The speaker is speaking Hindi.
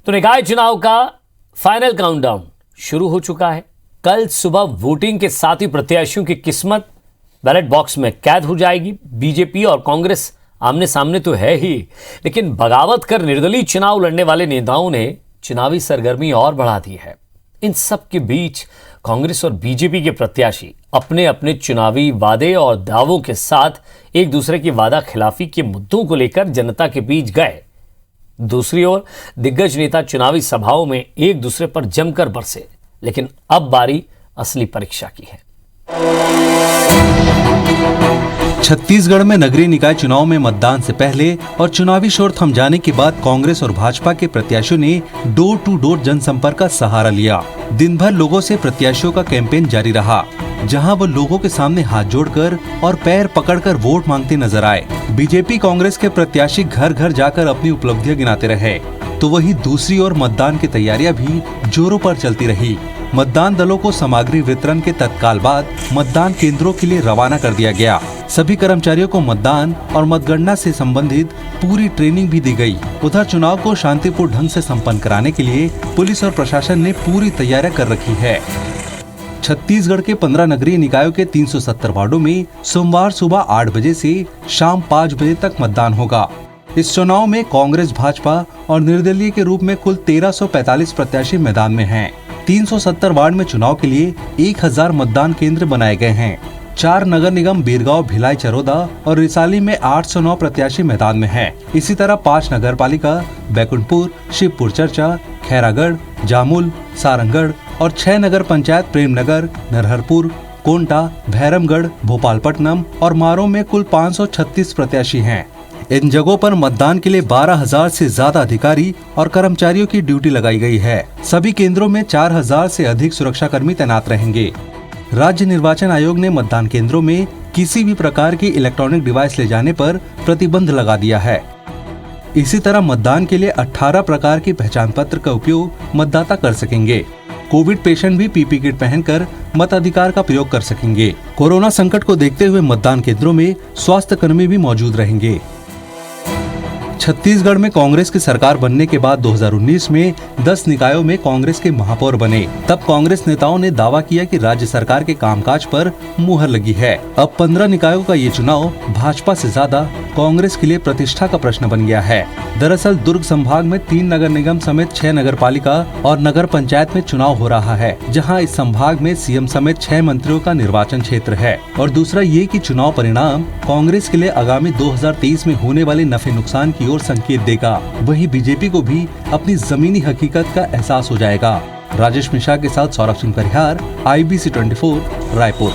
तो निकाय चुनाव का फाइनल काउंटडाउन शुरू हो चुका है। कल सुबह वोटिंग के साथ ही प्रत्याशियों की किस्मत बैलेट बॉक्स में कैद हो जाएगी। बीजेपी और कांग्रेस आमने सामने तो है ही, लेकिन बगावत कर निर्दलीय चुनाव लड़ने वाले नेताओं ने चुनावी सरगर्मी और बढ़ा दी है। इन सब के बीच कांग्रेस और बीजेपी के प्रत्याशी अपने अपने चुनावी वादे और दावों के साथ एक दूसरे की वादा खिलाफी के मुद्दों को लेकर जनता के बीच गए। दूसरी ओर दिग्गज नेता चुनावी सभाओं में एक दूसरे पर जमकर बरसे, लेकिन अब बारी असली परीक्षा की है। छत्तीसगढ़ में नगरीय निकाय चुनाव में मतदान से पहले और चुनावी शोर थम जाने के बाद कांग्रेस और भाजपा के प्रत्याशियों ने डोर टू डोर जनसंपर्क का सहारा लिया। दिन भर लोगों से प्रत्याशियों का कैंपेन जारी रहा, जहां वो लोगों के सामने हाथ जोड़कर और पैर पकड़कर वोट मांगते नजर आए। बीजेपी कांग्रेस के प्रत्याशी घर घर जाकर अपनी उपलब्धियां गिनाते रहे, तो वहीं दूसरी ओर मतदान की तैयारियां भी जोरों पर चलती रही। मतदान दलों को सामग्री वितरण के तत्काल बाद मतदान केंद्रों के लिए रवाना कर दिया गया। सभी कर्मचारियों को मतदान और मतगणना से संबंधित पूरी ट्रेनिंग भी दी गई। उधर चुनाव को शांतिपूर्ण ढंग से संपन्न कराने के लिए पुलिस और प्रशासन ने पूरी तैयारियां कर रखी है। छत्तीसगढ़ के 15 नगरीय निकायों के 370 वार्डों में सोमवार सुबह 8 बजे से शाम 5 बजे तक मतदान होगा। इस चुनाव में कांग्रेस, भाजपा और निर्दलीय के रूप में कुल 1345 प्रत्याशी मैदान में हैं। 370 वार्ड में चुनाव के लिए 1000 मतदान केंद्र बनाए गए हैं। 4 नगर निगम बीरगांव, भिलाई, चरोदा और रिसाली में 809 प्रत्याशी मैदान में हैं। इसी तरह 5 नगर पालिका बैकुंठपुर, शिवपुर चर्चा, खैरागढ़, जामुल, सारंगढ़ और 6 नगर पंचायत प्रेमनगर, नरहरपुर, कोंटा, भैरमगढ़, भोपालपट्टनम और मारो में कुल 536 प्रत्याशी हैं। इन जगहों पर मतदान के लिए 12,000 से ज्यादा अधिकारी और कर्मचारियों की ड्यूटी लगाई गई है। सभी केंद्रों में 4,000 से अधिक सुरक्षाकर्मी तैनात रहेंगे। राज्य निर्वाचन आयोग ने मतदान केंद्रों में किसी भी प्रकार की इलेक्ट्रॉनिक डिवाइस ले जाने पर प्रतिबंध लगा दिया है। इसी तरह मतदान के लिए 18 प्रकार की पहचान पत्र का उपयोग मतदाता कर सकेंगे। कोविड पेशेंट भी पीपी किट पहनकर मताधिकार का प्रयोग कर सकेंगे। कोरोना संकट को देखते हुए मतदान केंद्रों में स्वास्थ्य कर्मी भी मौजूद रहेंगे। छत्तीसगढ़ में कांग्रेस की सरकार बनने के बाद 2019 में 10 निकायों में कांग्रेस के महापौर बने। तब कांग्रेस नेताओं ने दावा किया कि राज्य सरकार के कामकाज पर मुहर लगी है। अब 15 निकायों का ये चुनाव भाजपा से ज्यादा कांग्रेस के लिए प्रतिष्ठा का प्रश्न बन गया है। दरअसल दुर्ग संभाग में 3 नगर निगम समेत 6 नगर पालिका और नगर पंचायत में चुनाव हो रहा है, जहां इस संभाग में सीएम समेत 6 मंत्रियों का निर्वाचन क्षेत्र है। और दूसरा ये कि चुनाव परिणाम कांग्रेस के लिए आगामी 2023 में होने वाले नफे नुकसान की ओर संकेत देगा। वहीं बीजेपी को भी अपनी जमीनी हकीकत का एहसास हो जाएगा। राजेश मिश्रा के साथ सौरभ सिंह परिहार, IBC 24, रायपुर।